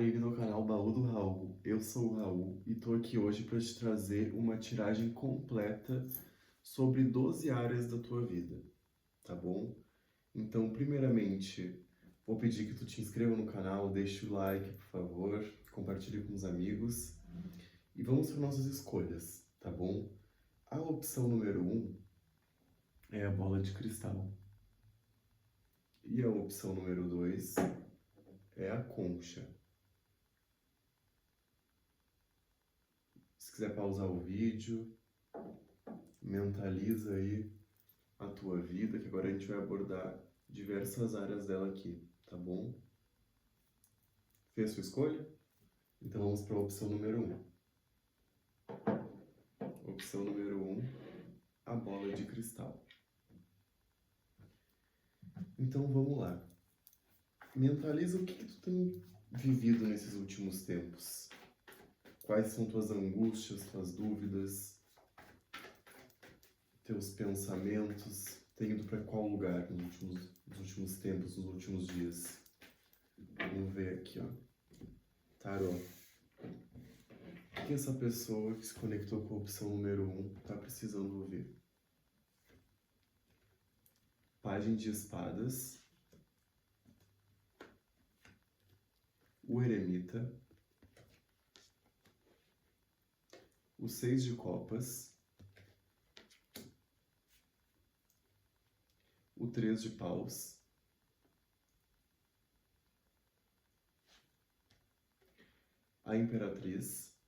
Bem-vindo ao canal Baú do Raul. Eu sou o Raul e tô aqui hoje para te trazer uma tiragem completa sobre 12 áreas da tua vida, tá bom? Então, primeiramente, vou pedir que tu te inscreva no canal, deixe o like, por favor, compartilhe com os amigos e vamos para nossas escolhas, tá bom? A opção número 1 é a bola de cristal e a opção número 2 é a concha. Se quiser pausar o vídeo, mentaliza aí a tua vida, que agora a gente vai abordar diversas áreas dela aqui, tá bom? Fez sua escolha? Então vamos para a opção número 1. Opção número 1, a bola de cristal. Então vamos lá. Mentaliza o que tu tem vivido nesses últimos tempos. Quais são tuas angústias, tuas dúvidas, teus pensamentos? Tem ido para qual lugar nos últimos tempos, nos últimos dias? Vamos ver aqui, ó. Tarô. O que essa pessoa que se conectou com a opção número 1 está precisando ouvir? Pajem de espadas, o eremita, o 6 de copas, o 3 de paus, a imperatriz,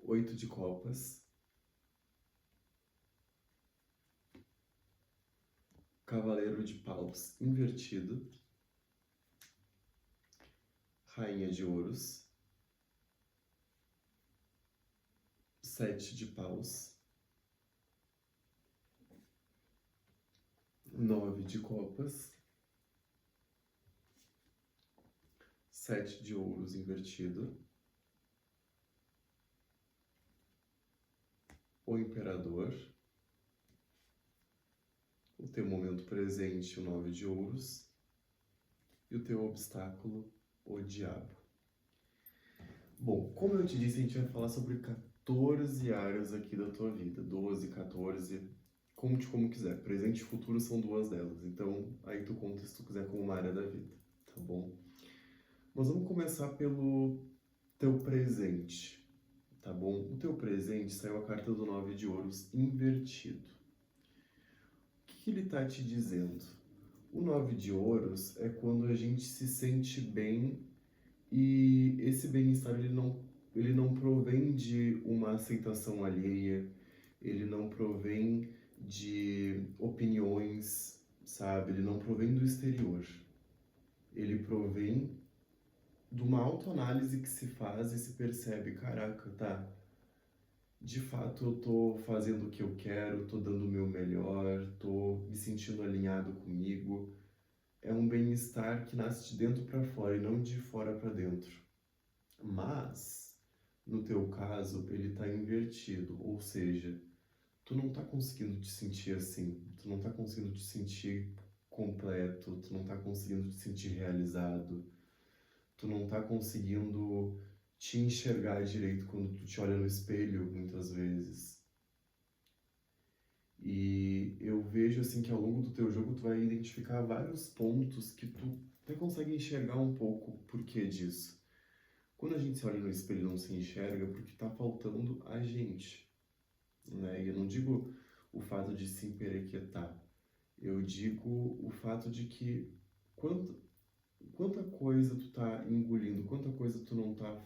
8 de copas, cavaleiro de paus invertido, rainha de ouros, 7 de paus, 9 de copas, 7 de ouros invertido, o imperador, o teu momento presente, o 9 de ouros, e o teu obstáculo, o diabo. Bom, como eu te disse, a gente vai falar sobre 14 áreas aqui da tua vida, 12, 14, conte como quiser. Presente e futuro são duas delas, então aí tu conta se tu quiser como uma área da vida, tá bom? Mas vamos começar pelo teu presente, tá bom? O teu presente saiu a carta do 9 de ouros invertido. O que ele tá te dizendo? O 9 de ouros é quando a gente se sente bem e esse bem-estar ele não provém de uma aceitação alheia, ele não provém de opiniões, sabe? Ele não provém do exterior. Ele provém de uma autoanálise que se faz e se percebe, caraca, tá, de fato eu tô fazendo o que eu quero, tô dando o meu melhor, tô me sentindo alinhado comigo. É um bem-estar que nasce de dentro para fora e não de fora para dentro. Mas, no teu caso, ele tá invertido, ou seja, tu não tá conseguindo te sentir assim, tu não tá conseguindo te sentir completo, tu não tá conseguindo te sentir realizado, tu não tá conseguindo te enxergar direito quando tu te olha no espelho, muitas vezes. E eu vejo assim que ao longo do teu jogo tu vai identificar vários pontos que tu até consegue enxergar um pouco o porquê disso. Quando a gente se olha no espelho e não se enxerga, porque tá faltando a gente, né? E eu não digo o fato de se emperequetar, eu digo o fato de que quanta coisa tu tá engolindo, quanta coisa tu não tá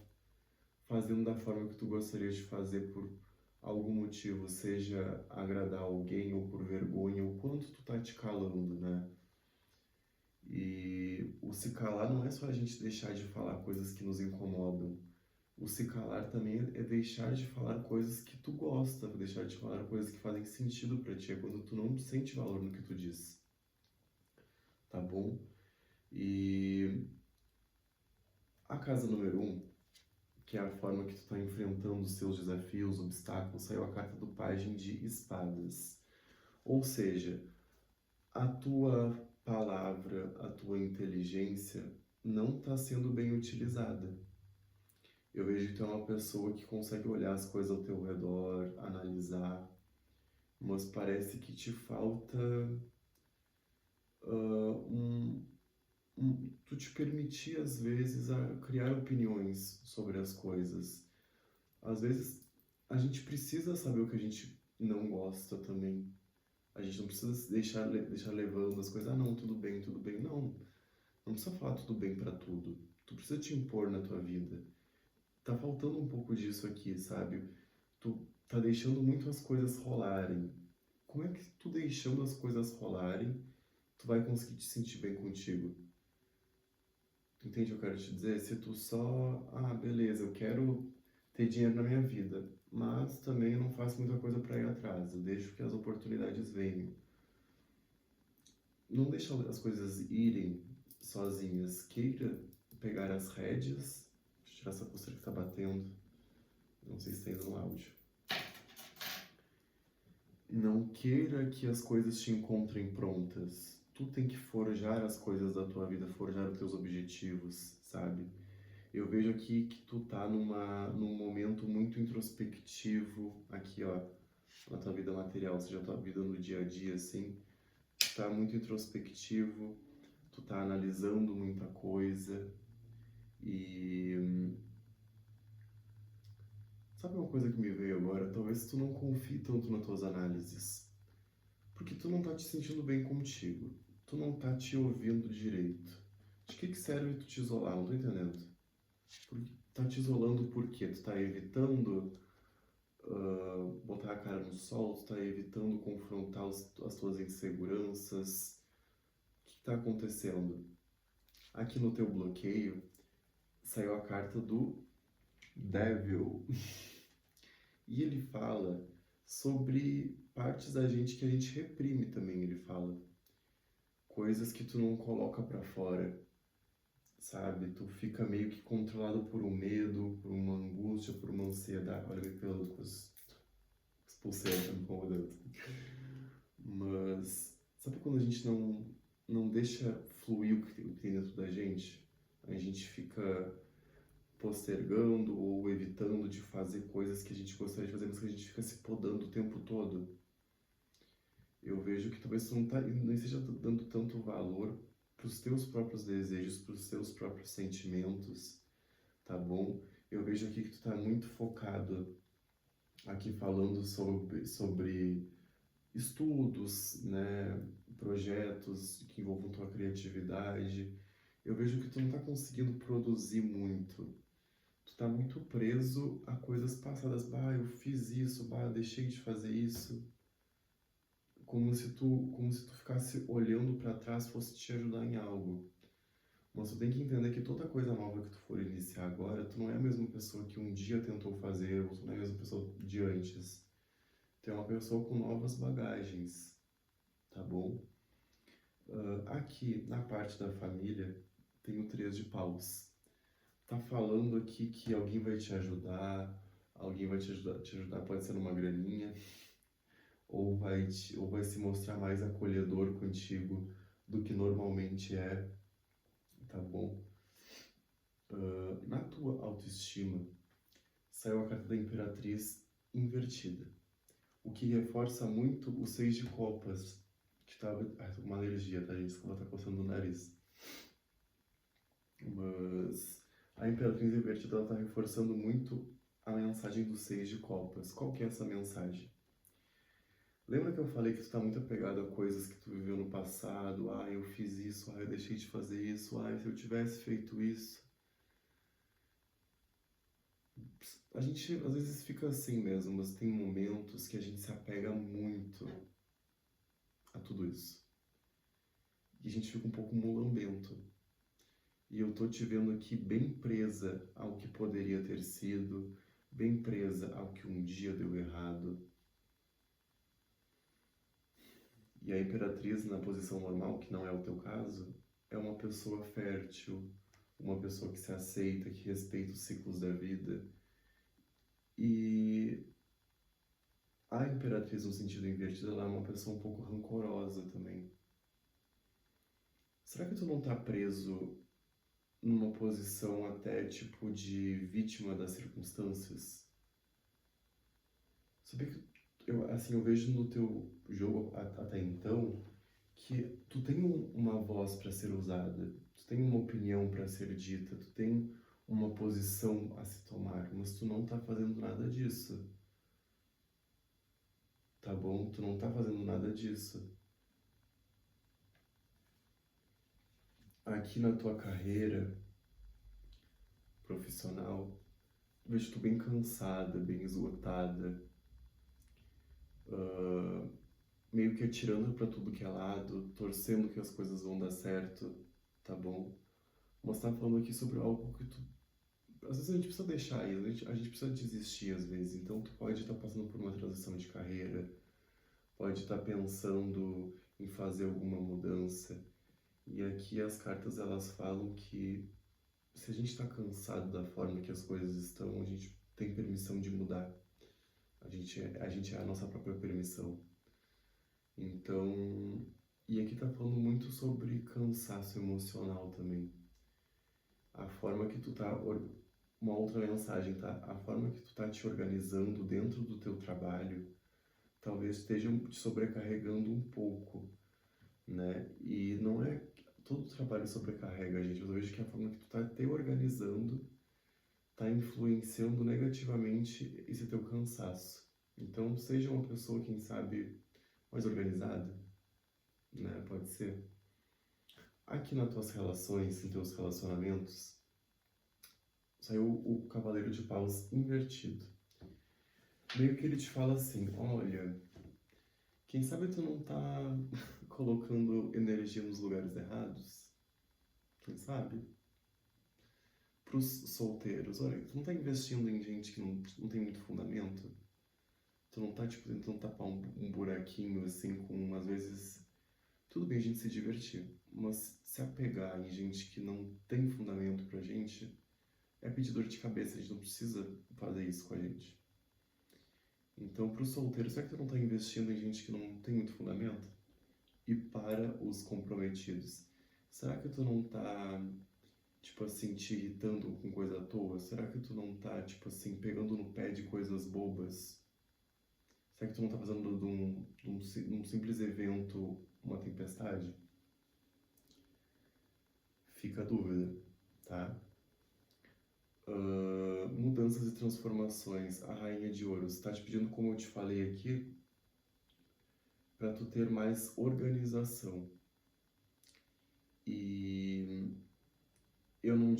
fazendo da forma que tu gostaria de fazer por algum motivo, seja agradar alguém ou por vergonha, o quanto tu tá te calando, né? E o se calar não é só a gente deixar de falar coisas que nos incomodam. O se calar também é deixar de falar coisas que tu gosta, deixar de falar coisas que fazem sentido pra ti, é quando tu não sente valor no que tu diz, tá bom? E a casa número 1, que é a forma que tu tá enfrentando os seus desafios, obstáculos, saiu a carta do Pajem de Espadas. Ou seja, a tua palavra, a tua inteligência, não está sendo bem utilizada. Eu vejo que tu é uma pessoa que consegue olhar as coisas ao teu redor, analisar, mas parece que te falta um, tu te permitir, às vezes, a criar opiniões sobre as coisas. Às vezes, a gente precisa saber o que a gente não gosta também. A gente não precisa se deixar levando as coisas. Ah, não, tudo bem, tudo bem. Não, não precisa falar tudo bem pra tudo. Tu precisa te impor na tua vida. Tá faltando um pouco disso aqui, sabe? Tu tá deixando muito as coisas rolarem. Como é que tu deixando as coisas rolarem, tu vai conseguir te sentir bem contigo? Tu entende o que eu quero te dizer? Se tu só, ah, beleza, eu quero ter dinheiro na minha vida, mas também eu não faço muita coisa para ir atrás, eu deixo que as oportunidades venham. Não deixa as coisas irem sozinhas, queira pegar as rédeas. Deixa eu tirar essa pulseira que tá batendo, não sei se tá indo no áudio. Não queira que as coisas te encontrem prontas. Tu tem que forjar as coisas da tua vida, forjar os teus objetivos, sabe? Eu vejo aqui que tu tá num momento muito introspectivo aqui, ó, na tua vida material, ou seja, a tua vida no dia a dia, assim. Tu tá muito introspectivo, tu tá analisando muita coisa e... Sabe uma coisa que me veio agora? Talvez tu não confie tanto nas tuas análises, porque tu não tá te sentindo bem contigo, tu não tá te ouvindo direito. De que serve tu te isolar? Não tô entendendo. Tá te isolando por quê? Tu tá evitando botar a cara no sol, tu tá evitando confrontar as tuas inseguranças. O que tá acontecendo? Aqui no teu bloqueio saiu a carta do Devil. E ele fala sobre partes da gente que a gente reprime também, ele fala. Coisas que tu não coloca pra fora, sabe? Tu fica meio que controlado por um medo, por uma angústia, por uma ansiedade. Olha, me pelo com as pulseiras me incomodando. Mas sabe quando a gente não deixa fluir o que tem dentro da gente? A gente fica postergando ou evitando de fazer coisas que a gente gostaria de fazer, mas que a gente fica se podando o tempo todo. Eu vejo que talvez tu não esteja dando tanto valor para os teus próprios desejos, para os teus próprios sentimentos, tá bom? Eu vejo aqui que tu tá muito focado aqui falando sobre estudos, né, projetos que envolvam tua criatividade. Eu vejo que tu não tá conseguindo produzir muito. Tu tá muito preso a coisas passadas. Bah, eu fiz isso, bah, eu deixei de fazer isso. Como se tu ficasse olhando para trás fosse te ajudar em algo. Mas tu tem que entender que toda coisa nova que tu for iniciar agora, tu não é a mesma pessoa que um dia tentou fazer, ou tu não é a mesma pessoa de antes. Tu é uma pessoa com novas bagagens, tá bom? Aqui, na parte da família, tem o 3 de paus. Tá falando aqui que alguém vai te ajudar, alguém vai te ajudar pode ser numa graninha, ou vai se mostrar mais acolhedor contigo do que normalmente é, tá bom? Na tua autoestima, saiu a carta da Imperatriz invertida, o que reforça muito o 6 de copas, que tava... Ai, tô com uma alergia, tá, gente? Desculpa, tá coçando o nariz. Mas a Imperatriz invertida, ela tá reforçando muito a mensagem do 6 de copas. Qual que é essa mensagem? Lembra que eu falei que tu tá muito apegado a coisas que tu viveu no passado? Ah, eu fiz isso, ah, eu deixei de fazer isso, ah, se eu tivesse feito isso. A gente às vezes fica assim mesmo, mas tem momentos que a gente se apega muito a tudo isso. E a gente fica um pouco mulambento. E eu tô te vendo aqui bem presa ao que poderia ter sido, bem presa ao que um dia deu errado. E a Imperatriz, na posição normal, que não é o teu caso, é uma pessoa fértil, uma pessoa que se aceita, que respeita os ciclos da vida. E a Imperatriz, no sentido invertido, ela é uma pessoa um pouco rancorosa também. Será que tu não tá preso numa posição até tipo de vítima das circunstâncias? Sabia que eu vejo no teu jogo até então que tu tem uma voz para ser usada, tu tem uma opinião para ser dita, tu tem uma posição a se tomar, mas tu não tá fazendo nada disso, tá bom? Tu não tá fazendo nada disso. Aqui na tua carreira profissional, eu vejo tu bem cansada, bem esgotada, ah, meio que atirando para tudo que é lado, torcendo que as coisas vão dar certo, tá bom? Mas tá falando aqui sobre algo que tu. Às vezes a gente precisa deixar aí, a gente precisa desistir às vezes. Então tu pode estar passando por uma transição de carreira, pode estar pensando em fazer alguma mudança. E aqui as cartas elas falam que se a gente está cansado da forma que as coisas estão, a gente tem permissão de mudar. A gente é a nossa própria permissão. Então, e aqui tá falando muito sobre cansaço emocional também. A forma que tu tá, uma outra mensagem, tá? A forma que tu tá te organizando dentro do teu trabalho, talvez esteja te sobrecarregando um pouco, né? E não é todo trabalho sobrecarrega a gente, mas eu vejo que a forma que tu tá te organizando tá influenciando negativamente esse teu cansaço. Então, seja uma pessoa, quem sabe, mais organizada, né? Pode ser. Aqui nas tuas relações, nos teus relacionamentos, saiu o Cavaleiro de Paus invertido. Meio que ele te fala assim, olha, quem sabe tu não tá colocando energia nos lugares errados? Quem sabe? Pros solteiros, olha, tu não tá investindo em gente que não tem muito fundamento? Tu não tá, tipo, tentando tapar um buraquinho, assim, com, às vezes... Tudo bem a gente se divertir, mas se apegar em gente que não tem fundamento pra gente, é pedir dor de cabeça, a gente não precisa fazer isso com a gente. Então, para os solteiros, será que tu não está investindo em gente que não tem muito fundamento? E para os comprometidos, será que tu não tá, tipo assim, te irritando com coisa à toa? Será que tu não tá, tipo assim, pegando no pé de coisas bobas? Será que tu não tá fazendo de um simples evento uma tempestade? Fica a dúvida, tá? Mudanças e transformações. A Rainha de Ouros está te pedindo, como eu te falei aqui, para tu ter mais organização. E eu não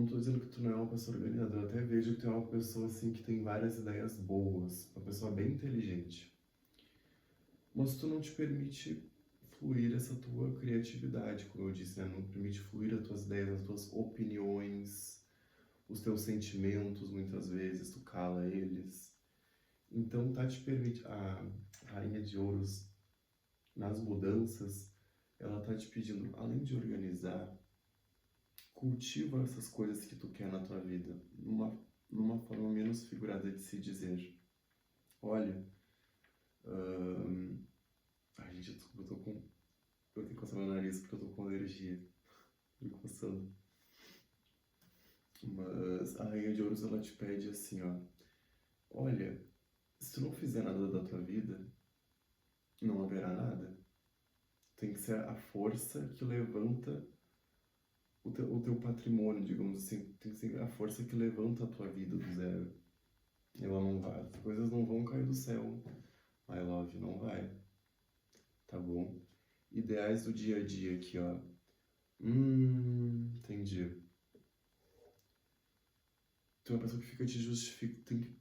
tô dizendo que tu não é uma pessoa organizada, eu até vejo que tu é uma pessoa assim que tem várias ideias boas, uma pessoa bem inteligente. Mas tu não te permite fluir essa tua criatividade, como eu disse, né? Não permite fluir as tuas ideias, as tuas opiniões, os teus sentimentos, muitas vezes tu cala eles. Então tá te permite a Rainha de Ouros nas mudanças, ela tá te pedindo, além de organizar, cultiva essas coisas que tu quer na tua vida, numa forma menos figurada de se dizer. Olha, ai gente, desculpa, eu tenho que coçar meu nariz porque eu tô com alergia, me coçando. Mas a Rainha de Ouros, ela te pede assim, ó, olha, se tu não fizer nada da tua vida, não haverá nada. Tem que ser a força que levanta o teu patrimônio, digamos assim, tem que ser a força que levanta a tua vida do zero. Ela não vai, as coisas não vão cair do céu, my love, não vai, tá bom? Ideais do dia a dia aqui, ó. Entendi. Tu é uma pessoa que fica te justificando,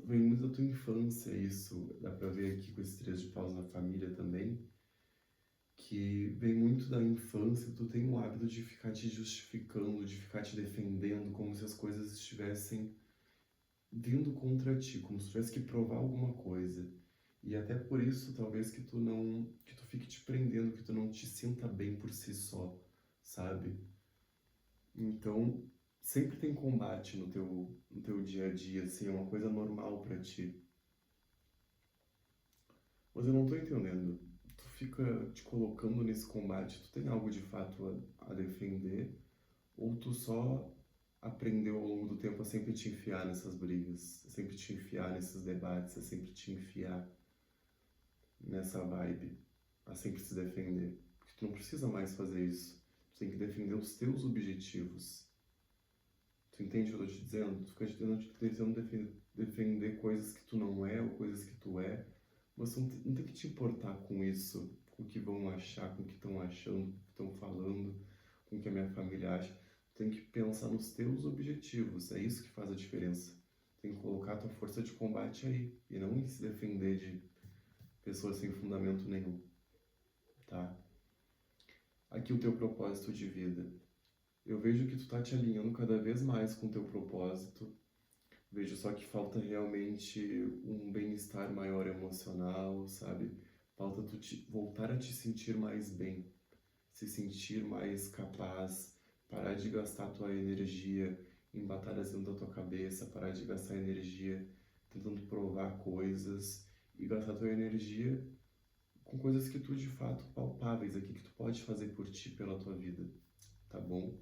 vem muito da tua infância isso, dá pra ver aqui com esses 3 de paus na família também, que vem muito da infância, tu tem o hábito de ficar te justificando, de ficar te defendendo, como se as coisas estivessem vindo contra ti, como se tivesse que provar alguma coisa. E até por isso, talvez que tu fique te prendendo, que tu não te sinta bem por si só, sabe? Então, sempre tem combate no teu dia a dia, assim, é uma coisa normal pra ti. Mas eu não tô entendendo. Tu fica te colocando nesse combate, tu tem algo de fato a defender? Ou tu só aprendeu ao longo do tempo a sempre te enfiar nessas brigas, a sempre te enfiar nesses debates, a sempre te enfiar nessa vibe, a sempre se defender? Porque tu não precisa mais fazer isso. Tu tem que defender os teus objetivos. Tu entende o que eu tô te dizendo? Tu fica tentando defender coisas que tu não é ou coisas que tu é. Você não tem que te importar com isso, com o que vão achar, com o que estão achando, com o que estão falando, com o que a minha família acha. Tu tem que pensar nos teus objetivos. É isso que faz a diferença. Tem que colocar a tua força de combate aí e não em se defender de pessoas sem fundamento nenhum, tá? Aqui o teu propósito de vida. Eu vejo que tu tá te alinhando cada vez mais com o teu propósito. Vejo só que falta realmente um bem-estar maior emocional, sabe? Falta tu voltar a te sentir mais bem, se sentir mais capaz, parar de gastar tua energia em batalhas dentro da tua cabeça, parar de gastar energia tentando provar coisas e gastar tua energia com coisas que tu de fato palpáveis aqui, que tu pode fazer por ti, pela tua vida, tá bom?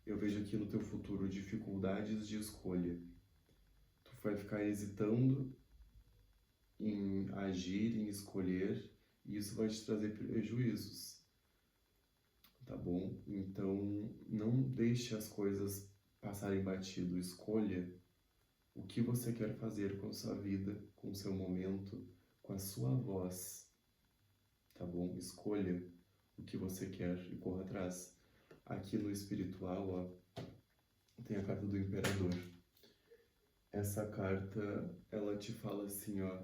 Eu vejo aqui no teu futuro dificuldades de escolha. Tu vai ficar hesitando em agir, em escolher, e isso vai te trazer prejuízos, tá bom? Então, não deixe as coisas passarem batido. Escolha o que você quer fazer com a sua vida, com o seu momento, com a sua voz, tá bom? Escolha o que você quer e corra atrás. Aqui no espiritual, ó, tem a carta do Imperador. Essa carta, ela te fala assim, ó,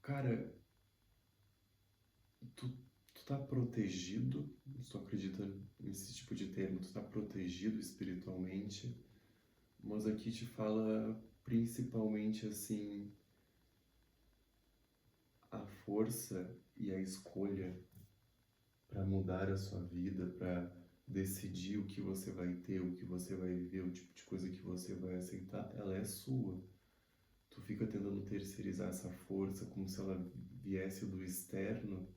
cara, tu tá protegido, se tu acredita nesse tipo de termo, tu tá protegido espiritualmente, mas aqui te fala principalmente assim, a força e a escolha para mudar a sua vida, para decidir o que você vai ter, o que você vai viver, o tipo de coisa que você vai aceitar, ela é sua. Tu fica tentando terceirizar essa força como se ela viesse do externo,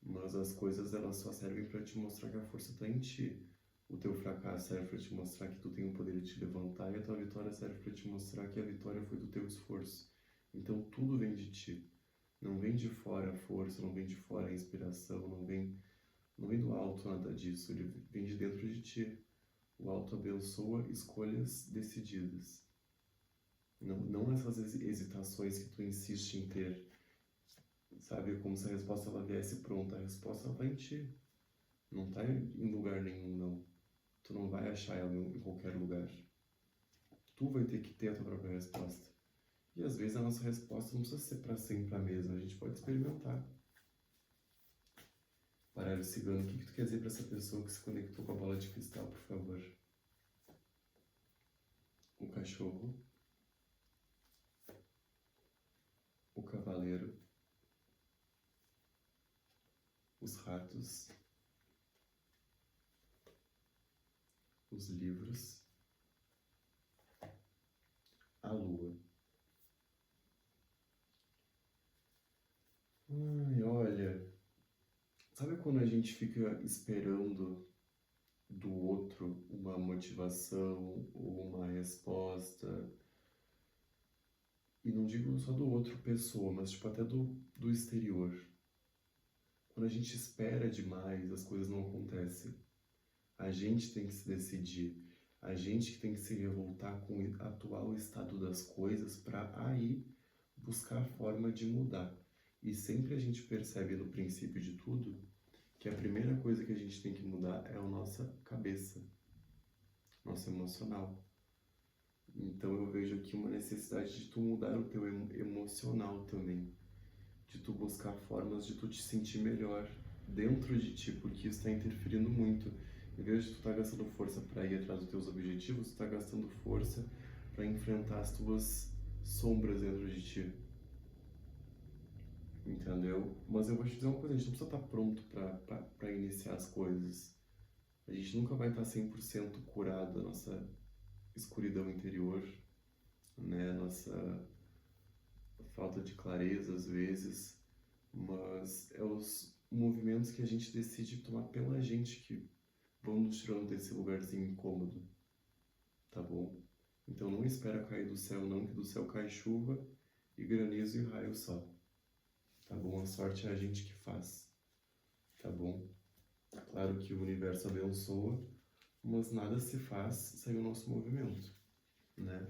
mas as coisas elas só servem para te mostrar que a força está em ti. O teu fracasso serve para te mostrar que tu tem o poder de te levantar e a tua vitória serve para te mostrar que a vitória foi do teu esforço. Então tudo vem de ti. Não vem de fora a força, não vem de fora a inspiração, não vem do alto nada disso, ele vem de dentro de ti. O alto abençoa escolhas decididas. Não essas hesitações que tu insiste em ter. Sabe, como se a resposta ela viesse pronta. A resposta está em ti. Não está em lugar nenhum, não. Tu não vai achar ela em qualquer lugar. Tu vai ter que ter a tua própria resposta. E às vezes a nossa resposta não precisa ser para sempre a mesma. A gente pode experimentar. Baralho cigano, o que tu quer dizer para essa pessoa que se conectou com a bola de cristal, por favor? O cachorro. O cavaleiro. Os ratos. Os livros. A lua. Ai, olha, sabe quando a gente fica esperando do outro uma motivação ou uma resposta? E não digo só do outro pessoa, mas tipo até do exterior. Quando a gente espera demais, as coisas não acontecem. A gente tem que se decidir. A gente que tem que se revoltar com o atual estado das coisas para aí buscar a forma de mudar. E sempre a gente percebe no princípio de tudo que a primeira coisa que a gente tem que mudar é a nossa cabeça, nosso emocional. Então eu vejo aqui uma necessidade de tu mudar o teu emocional também, de tu buscar formas de tu te sentir melhor dentro de ti, porque isso está interferindo muito. Em vez de tu estar gastando força para ir atrás dos teus objetivos, tu está gastando força para enfrentar as tuas sombras dentro de ti. Entendeu? Mas eu vou te dizer uma coisa, a gente não precisa estar pronto para iniciar as coisas. A gente nunca vai estar 100% curado da nossa escuridão interior, né? Nossa falta de clareza às vezes, mas é os movimentos que a gente decide tomar pela gente que vão nos tirando desse lugarzinho incômodo, tá bom? Então não espera cair do céu não, que do céu cai chuva e granizo e raio só, tá bom? A sorte é a gente que faz, tá bom? Claro que o universo abençoa, mas nada se faz sem o nosso movimento, né?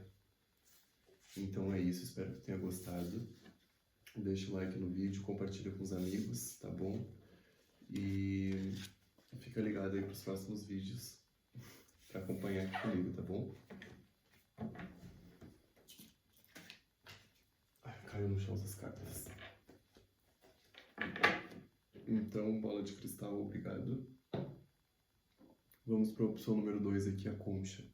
Então é isso, espero que tenha gostado. Deixa o like no vídeo, compartilha com os amigos, tá bom? E fica ligado aí pros próximos vídeos pra acompanhar aqui comigo, tá bom? Ai, caiu no chão essas cartas. Então, bola de cristal, obrigado. Vamos para a opção número 2 aqui, a concha.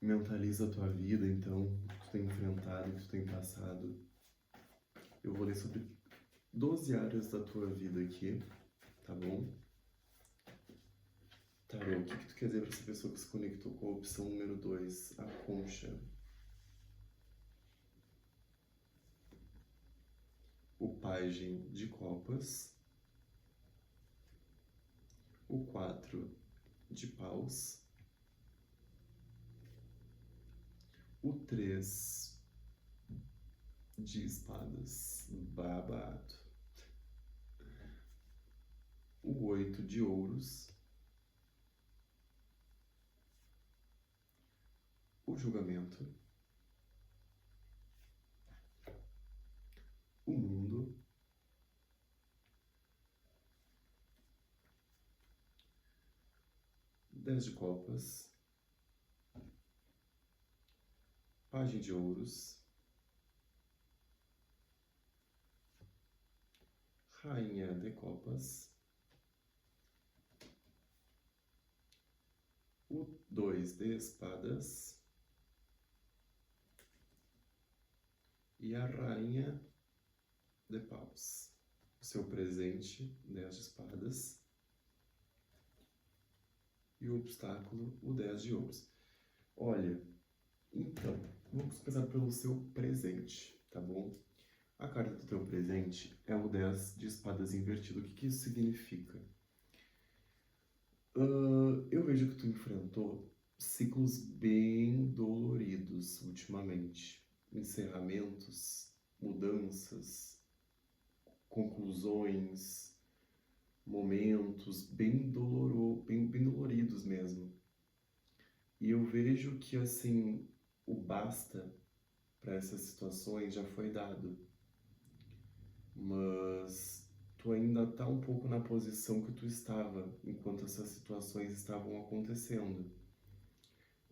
Mentaliza a tua vida, então, o que tu tem enfrentado, o que tu tem passado. Eu vou ler sobre 12 áreas da tua vida aqui, tá bom? Tarô, o que tu quer dizer para essa pessoa que se conectou com a opção número 2, a concha? O pajem de copas, o 4 de paus, o 3 de espadas, babado, o 8 de ouros, o julgamento, o mundo, o 10 de copas, pajem de ouros, rainha de copas, o 2 de espadas e a rainha de paus. O seu presente, 10 de espadas, e o obstáculo, o 10 de ouros. Olha, então, vamos começar pelo seu presente, tá bom? A carta do teu presente é o 10 de espadas invertido. O que isso significa? Eu vejo que tu enfrentou ciclos bem doloridos ultimamente. Encerramentos, mudanças, conclusões, momentos bem doloridos mesmo. E eu vejo que, assim, o basta para essas situações já foi dado. Mas tu ainda tá um pouco na posição que tu estava enquanto essas situações estavam acontecendo.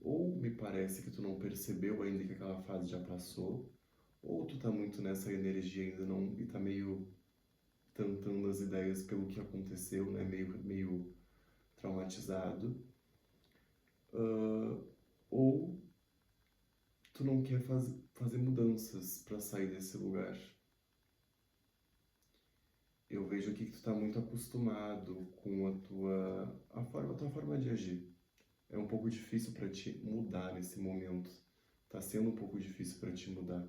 Ou me parece que tu não percebeu ainda que aquela fase já passou, ou tu tá muito nessa energia ainda não e tá meio tentando as ideias pelo que aconteceu, né? Meio traumatizado. Ou tu não quer fazer mudanças para sair desse lugar. Eu vejo aqui que tu tá muito acostumado com a tua forma de agir. É um pouco difícil para ti mudar nesse momento. Tá sendo um pouco difícil para ti mudar.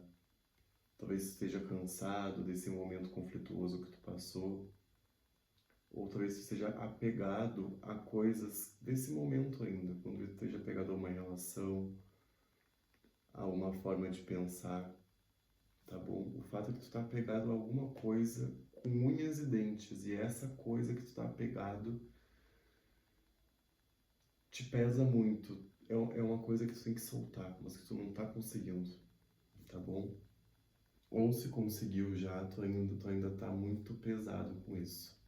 Talvez esteja cansado desse momento conflituoso que tu passou, ou talvez tu esteja apegado a coisas desse momento ainda, quando tu esteja apegado a uma relação, a uma forma de pensar, tá bom? O fato é que tu tá apegado a alguma coisa com unhas e dentes, e essa coisa que tu tá apegado te pesa muito. É uma coisa que tu tem que soltar, mas que tu não tá conseguindo, tá bom? Ou se conseguiu já, tu ainda tá muito pesado com isso,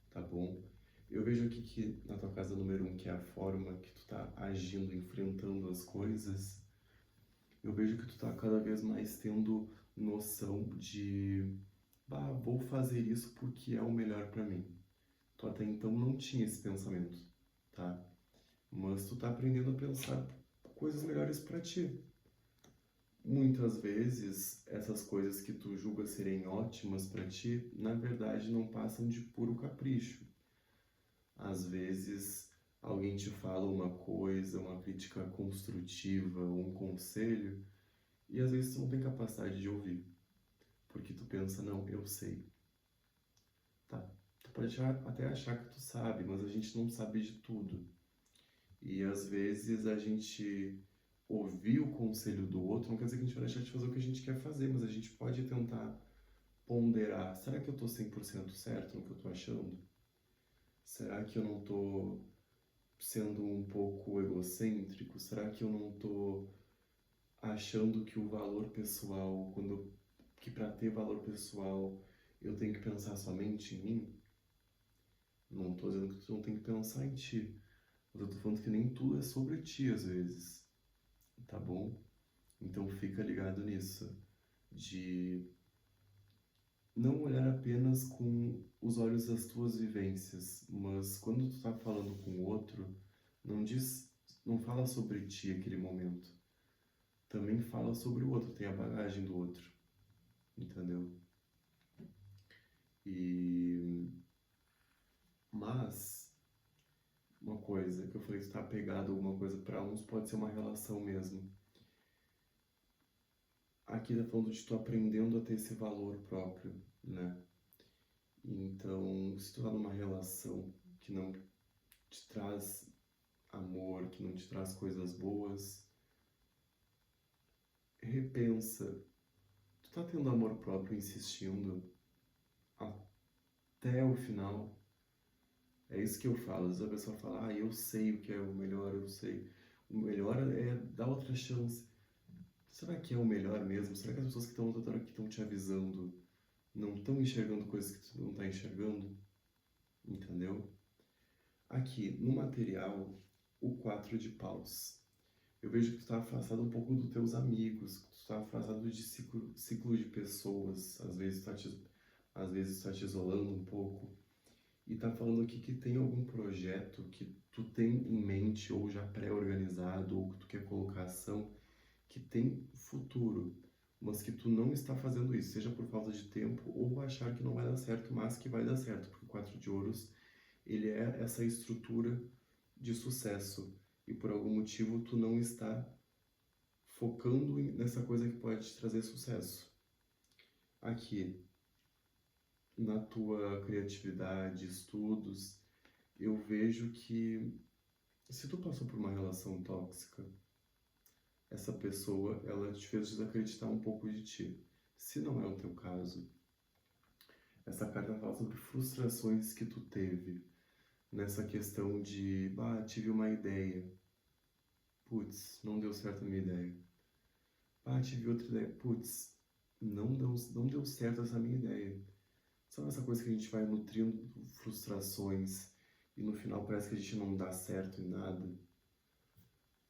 tá bom? Eu vejo aqui que na tua casa número 1, que é a forma que tu tá agindo, enfrentando as coisas, eu vejo que tu tá cada vez mais tendo noção de, bah, vou fazer isso porque é o melhor pra mim. Tu até então não tinha esse pensamento, tá? Mas tu tá aprendendo a pensar coisas melhores pra ti. Muitas vezes, essas coisas que tu julga serem ótimas pra ti, na verdade não passam de puro capricho. Às vezes, alguém te fala uma coisa, uma crítica construtiva, um conselho, E às vezes tu não tem capacidade de ouvir, porque tu pensa, não, eu sei. Tá, tu pode até achar que tu sabe, mas a gente não sabe de tudo. E às vezes a gente ouvir o conselho do outro não quer dizer que a gente vai deixar de fazer o que a gente quer fazer, mas a gente pode tentar ponderar. Será que eu tô 100% certo no que eu tô achando? Será que eu não tô sendo um pouco egocêntrico? Será que eu não tô achando que o valor pessoal, que para ter valor pessoal eu tenho que pensar somente em mim? Não tô dizendo que tu não tem que pensar em ti, mas eu tô falando que nem tudo é sobre ti às vezes, tá bom? Então fica ligado nisso, de não olhar apenas com os olhos das tuas vivências, mas quando tu tá falando com o outro, não diz, não fala sobre ti aquele momento. Também fala sobre o outro, tem a bagagem do outro, entendeu? E mas uma coisa que eu falei que tu tá apegado a alguma coisa, para uns pode ser uma relação mesmo. Aqui tá falando de tu aprendendo a ter esse valor próprio, né? Então, se tu tá numa relação que não te traz amor, que não te traz coisas boas, repensa. Tu tá tendo amor próprio insistindo até o final? É isso que eu falo. Às vezes a pessoa fala, eu sei o que é o melhor, eu sei. O melhor é dar outra chance. Será que é o melhor mesmo? Será que as pessoas que estão toda hora que estão te avisando não estão enxergando coisas que tu não tá enxergando? Entendeu? Aqui, no material, o 4 de paus. Eu vejo que tu tá afastado um pouco dos teus amigos, que tu tá afastado de ciclo de pessoas. Às vezes tu tá te isolando um pouco. E tá falando aqui que tem algum projeto que tu tem em mente ou já pré-organizado ou que tu quer colocar ação que tem futuro, mas que tu não está fazendo isso, seja por falta de tempo ou achar que não vai dar certo, mas que vai dar certo, porque o 4 de ouros, ele é essa estrutura de sucesso e por algum motivo tu não está focando nessa coisa que pode te trazer sucesso. Aqui, na tua criatividade, estudos, eu vejo que se tu passou por uma relação tóxica, essa pessoa, ela te fez desacreditar um pouco de ti. Se não é o teu caso, essa carta fala sobre frustrações que tu teve nessa questão de, tive uma ideia, putz, não deu certo a minha ideia. Tive outra ideia, putz, não deu certo essa minha ideia. Sabe essa coisa que a gente vai nutrindo frustrações e no final parece que a gente não dá certo em nada?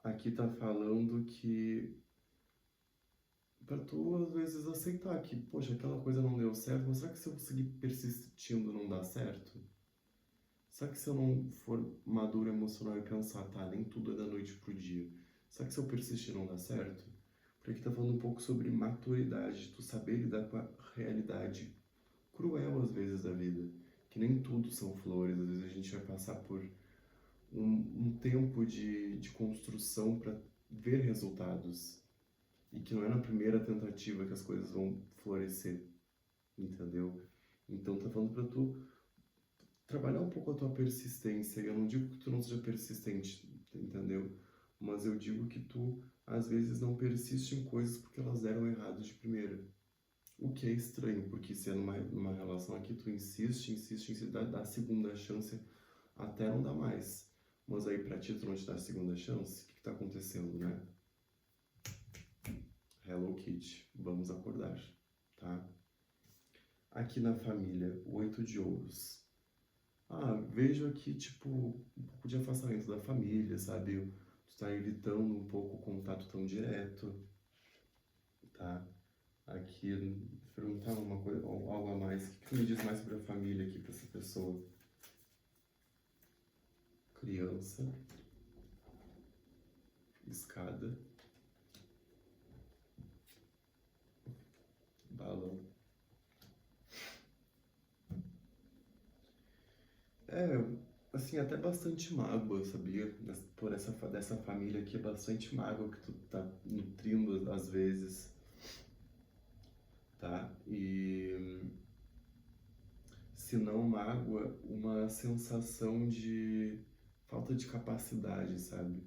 Aqui tá falando que pra tu às vezes aceitar que, poxa, aquela coisa não deu certo, mas será que se eu seguir persistindo não dá certo? Será que se eu não for maduro emocional e pensar, nem tudo é da noite pro dia, será que se eu persistir não dá certo? Porque aqui tá falando um pouco sobre maturidade, tu saber lidar com a realidade cruel às vezes da vida, que nem tudo são flores, às vezes a gente vai passar por um tempo de construção para ver resultados, e que não é na primeira tentativa que as coisas vão florescer, entendeu? Então tá falando pra tu trabalhar um pouco a tua persistência. Eu não digo que tu não seja persistente, entendeu? Mas eu digo que tu às vezes não persiste em coisas porque elas deram errado de primeira. O que é estranho, porque se é numa relação aqui, tu insiste, dá a segunda chance até não dar mais. Mas aí pra ti tu não te dá a segunda chance, o que tá acontecendo, né? Hello Kitty, vamos acordar, tá? Aqui na família, o 8 de ouros. Vejo aqui, tipo, um pouco de afastamento da família, sabe? Tu tá evitando um pouco o contato tão direto, tá? Aqui, perguntar uma coisa, algo a mais. O que tu me diz mais sobre a família aqui pra essa pessoa? Criança, escada, balão. assim, até bastante mágoa, sabia? Por dessa família aqui, é bastante mágoa que tu tá nutrindo às vezes, tá? E se não mágoa, uma sensação de falta de capacidade, sabe?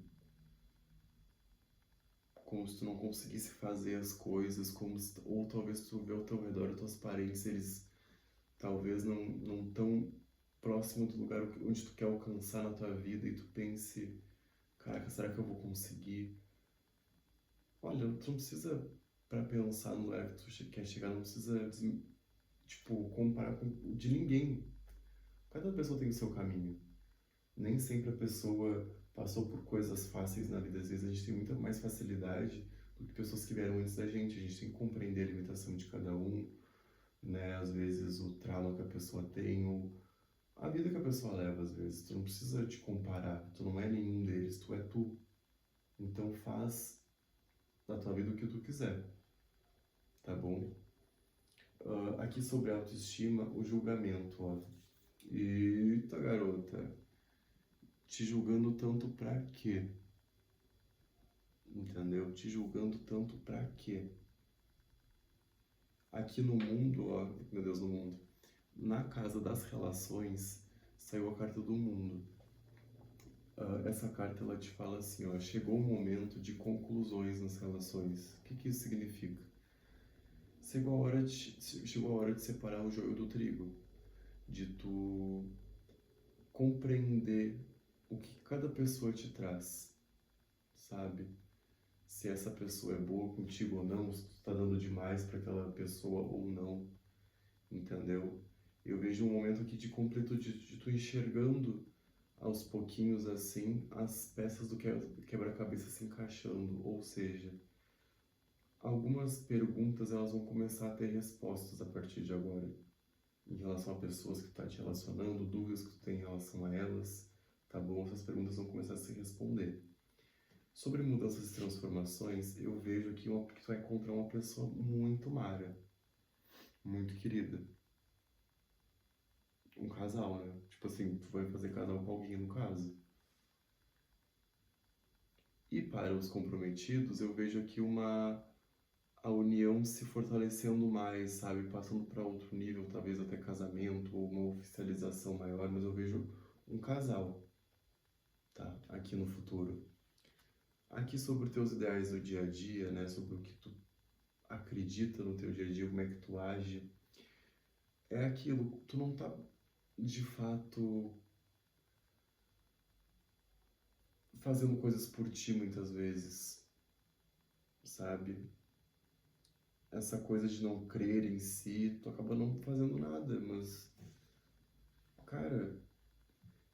Como se tu não conseguisse fazer as coisas, ou talvez tu vê ao teu redor os teus parentes, eles talvez não tão próximo do lugar onde tu quer alcançar na tua vida e tu pense, caraca, será que eu vou conseguir? Olha, tu não precisa, para pensar no lugar que tu quer chegar, não precisa, tipo, comparar com o de ninguém. Cada pessoa tem o seu caminho. Nem sempre a pessoa passou por coisas fáceis na vida. Às vezes a gente tem muita mais facilidade do que pessoas que vieram antes da gente. A gente tem que compreender a limitação de cada um, né? Às vezes o trauma que a pessoa tem, ou a vida que a pessoa leva, às vezes. Tu não precisa te comparar. Tu não é nenhum deles, tu é tu. Então faz da tua vida o que tu quiser, tá bom? Aqui sobre autoestima, o julgamento, ó. Eita, garota. Te julgando tanto pra quê? Entendeu? Te julgando tanto pra quê? Aqui no mundo, ó, meu Deus, no mundo, na casa das relações, saiu a carta do mundo. Essa carta, ela te fala assim, ó, chegou o momento de conclusões nas relações. O que que isso significa? Chegou a hora de separar o joio do trigo, de tu compreender o que cada pessoa te traz, sabe? Se essa pessoa é boa contigo ou não, se tu tá dando demais para aquela pessoa ou não, entendeu? Eu vejo um momento aqui de completude, de tu enxergando aos pouquinhos assim as peças do quebra-cabeça se encaixando, ou seja, algumas perguntas elas vão começar a ter respostas a partir de agora, em relação a pessoas que tu tá te relacionando, dúvidas que tu tem em relação a elas, tá bom? Essas perguntas vão começar a se responder. Sobre mudanças e transformações, eu vejo aqui que tu vai encontrar uma pessoa muito mara, muito querida. Um casal, né? Tipo assim, tu vai fazer casal com alguém no caso. E para os comprometidos, eu vejo aqui a união se fortalecendo mais, sabe? Passando para outro nível, talvez até casamento ou uma oficialização maior, mas eu vejo um casal, tá? Aqui no futuro. Aqui sobre os teus ideais do dia a dia, né? Sobre o que tu acredita no teu dia a dia, como é que tu age. É aquilo, tu não tá de fato fazendo coisas por ti muitas vezes, sabe? Essa coisa de não crer em si, tu acaba não fazendo nada, mas, cara,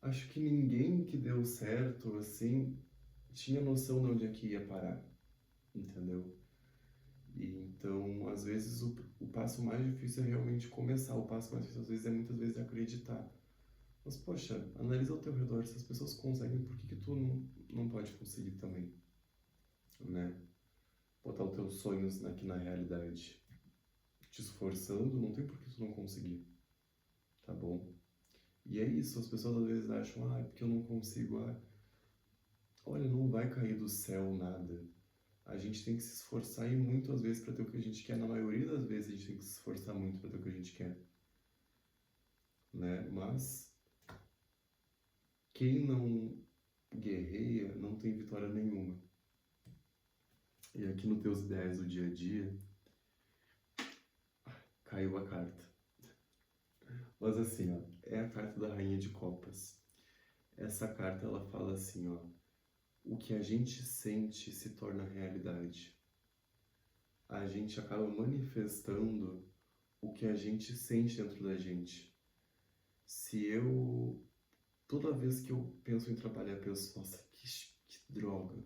acho que ninguém que deu certo, assim, tinha noção de onde é que ia parar, entendeu? E então, às vezes, o passo mais difícil é realmente começar, o passo mais difícil, às vezes, é muitas vezes acreditar. Mas, poxa, analisa ao teu redor, se as pessoas conseguem, por que que tu não pode conseguir também, né? Botar os teus sonhos aqui na realidade. Te esforçando, não tem por que tu não conseguir, tá bom? E é isso, as pessoas às vezes acham, é porque eu não consigo, olha, não vai cair do céu nada. A gente tem que se esforçar e muitas vezes para ter o que a gente quer. Na maioria das vezes a gente tem que se esforçar muito para ter o que a gente quer, né? Mas quem não guerreia não tem vitória nenhuma. E aqui nos teus ideais do dia a dia, caiu a carta. Mas assim, ó, é a carta da Rainha de Copas. Essa carta ela fala assim, ó, o que a gente sente se torna realidade. A gente acaba manifestando o que a gente sente dentro da gente. Se eu, toda vez que eu penso em trabalhar, eu penso, nossa, que droga.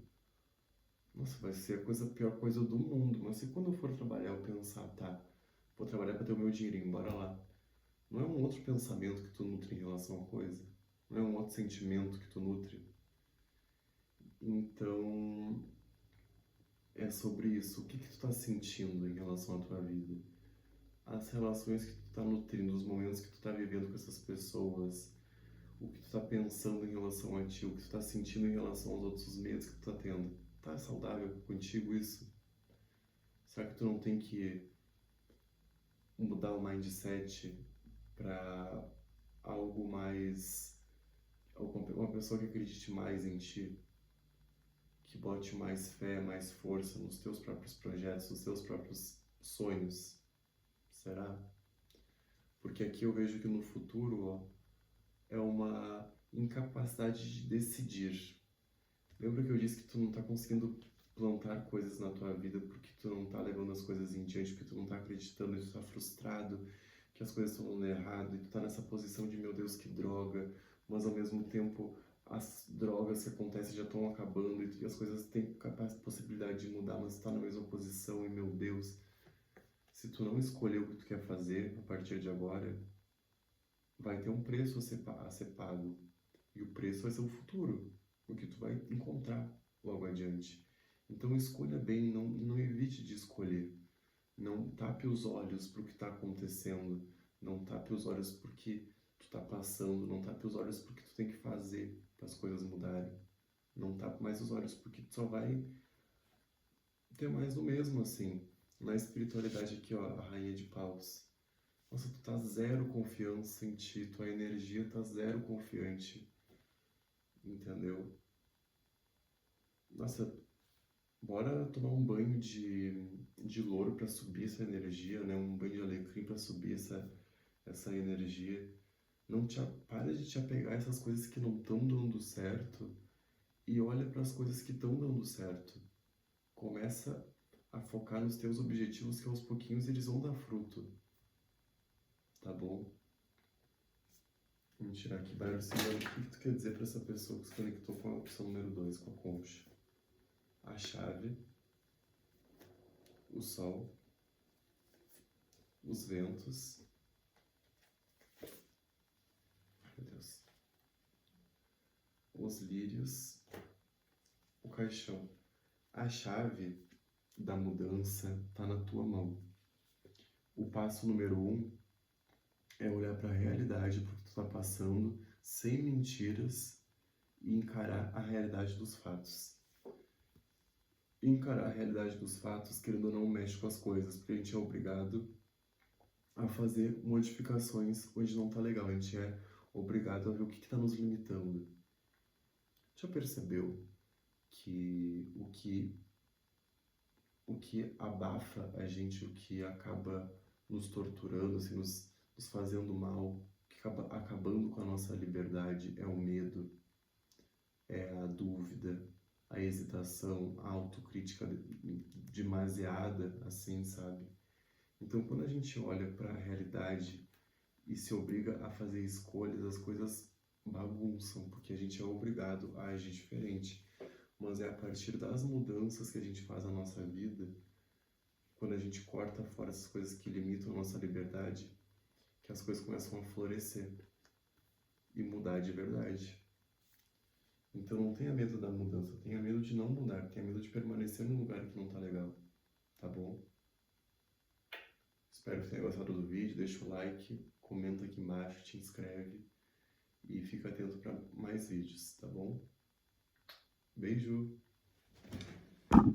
Nossa, vai ser a pior coisa do mundo. Mas se quando eu for trabalhar, eu pensar, tá, vou trabalhar para ter o meu dinheirinho, bora lá. Não é um outro pensamento que tu nutre em relação à coisa? Não é um outro sentimento que tu nutre? Então, é sobre isso. O que que tu tá sentindo em relação à tua vida? As relações que tu tá nutrindo, os momentos que tu tá vivendo com essas pessoas, o que tu tá pensando em relação a ti, o que tu tá sentindo em relação aos outros medos que tu tá tendo. Tá saudável contigo isso? Será que tu não tem que mudar o mindset para algo mais, uma pessoa que acredite mais em ti, que bote mais fé, mais força nos teus próprios projetos, nos teus próprios sonhos? Será? Porque aqui eu vejo que no futuro, ó, é uma incapacidade de decidir. Lembra que eu disse que tu não tá conseguindo plantar coisas na tua vida porque tu não tá levando as coisas em diante, porque tu não tá acreditando, e tu tá frustrado, que as coisas estão dando errado, e tu tá nessa posição de, meu Deus, que droga, mas ao mesmo tempo as drogas que acontecem já estão acabando e as coisas têm possibilidade de mudar, mas tu tá na mesma posição e, meu Deus, se tu não escolher o que tu quer fazer a partir de agora, vai ter um preço a ser pago. E o preço vai ser o futuro, o que tu vai encontrar logo adiante. Então escolha bem, não evite de escolher. Não tape os olhos para o que está acontecendo. Não tape os olhos porque tu está passando. Não tape os olhos porque tu tem que fazer para as coisas mudarem. Não tape mais os olhos porque tu só vai ter mais do mesmo, assim. Na espiritualidade aqui, ó, a Rainha de Paus. Nossa, tu tá zero confiança em ti, tua energia tá zero confiante, entendeu? Nossa, bora tomar um banho de louro para subir essa energia, né? Um banho de alecrim para subir essa energia. Não te, para de te apegar a essas coisas que não estão dando certo e olha para as coisas que estão dando certo. Começa a focar nos teus objetivos que aos pouquinhos eles vão dar fruto, tá bom? Vamos tirar aqui, Byron Silva, o que tu quer dizer para essa pessoa que se conectou com a opção número 2, com a concha? A chave, o sol, os ventos, meu Deus, os lírios, o caixão. A chave da mudança está na tua mão. O passo número 1 é olhar para a realidade, para o que tu está passando, sem mentiras, e encarar a realidade dos fatos. Encarar a realidade dos fatos, querendo ou não, mexe com as coisas, porque a gente é obrigado a fazer modificações onde não tá legal, a gente é obrigado a ver o que está nos limitando. Já percebeu que o que abafa a gente, o que acaba nos torturando, assim, nos fazendo mal, o que acaba acabando com a nossa liberdade é o medo, é a dúvida, a hesitação, a autocrítica demasiada, assim, sabe? Então, quando a gente olha para a realidade e se obriga a fazer escolhas, as coisas bagunçam, porque a gente é obrigado a agir diferente. Mas é a partir das mudanças que a gente faz na nossa vida, quando a gente corta fora essas coisas que limitam a nossa liberdade, que as coisas começam a florescer e mudar de verdade. Então não tenha medo da mudança, tenha medo de não mudar, tenha medo de permanecer num lugar que não tá legal, tá bom? Espero que tenha gostado do vídeo, deixa o like, comenta aqui embaixo, te inscreve e fica atento para mais vídeos, tá bom? Beijo!